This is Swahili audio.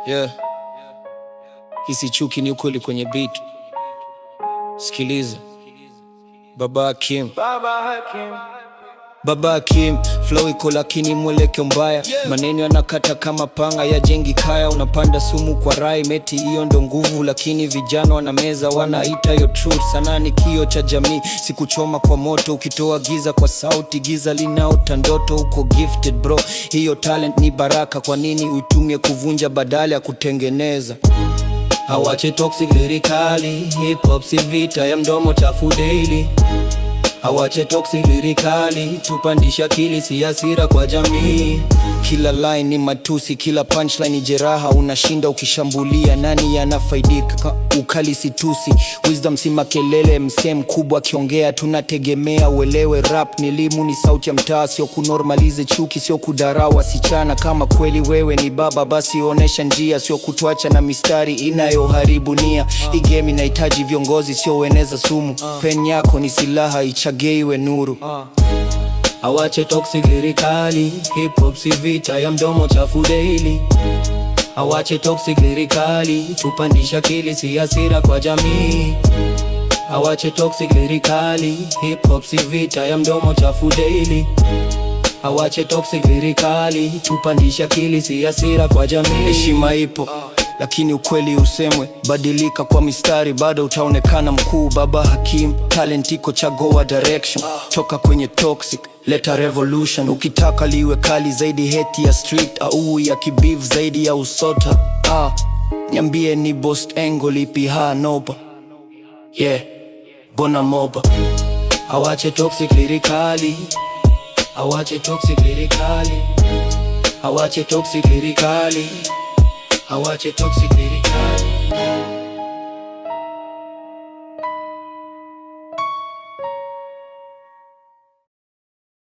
Yeah. Hisi chuki ni ukweli kwenye beat. Sikiliza. Baba Hakim. Baba Hakim, flow iko lakini mwelekeo mbaya. Maneno yanakata kama panga ya jengi kaya. Unapanda sumu kwa rai meti, hiyo ndo nguvu. Lakini vijana wanameza, wanaita yo truth. Sanaa ni kioo cha jamii, sikuchoma kwa moto. Ukitoa giza kwa sauti, giza linaota ndoto. Uko gifted bro, hiyo talent ni baraka. Kwa nini uitumie kuvunja badala ya kutengeneza? Awache toxic lyrically, hip hop si vita ya mdomo chafu daily. Awache toxic lyrically, tupandisha akili si hasira kwa jamii. Kila line ni matusi, kila punchline ni jeraha. Unashinda ukishambulia, nani yanafaidika? Ukali si tusi, wisdom si makelele. Msee mkubwa akiongea tunategemea uelewe. Rap ni elimu, ni sauti ya mtaa, sio kunormalize chuki, sio kudharau wasichana. Kama kweli wewe ni baba, basi onesha njia, sio kutuacha na mistari inayoharibu nia. Hii game inahitaji viongozi, sio ueneza sumu. Pen yako ni silaha, ichageiwe nuru. Awache toxic lyrically, hip hop si vita ya mdomo chafu daily. Awache toxic lyrically, tupandisha akili si hasira kwa jamii. Awache toxic lyrically, hip hop si vita ya mdomo chafu daily. Awache toxic lyrically, tupandisha akili si hasira kwa jamii. Heshima ipo lakini ukweli usemwe. Badilika kwa mistari, bado utaonekana mkuu. Baba Hakim, talent iko, chagua direction. Toka kwenye toxic, leta revolution. Ukitaka liwe kali zaidi, hate ya street au ya kibeef zaidi ya usota. Niambie ni Bost Angle ipi noba. Yeah, bona moba. Awache toxic lyrically. Awache toxic lyrically. Awache toxic lyrically. Awache toxic lyrically.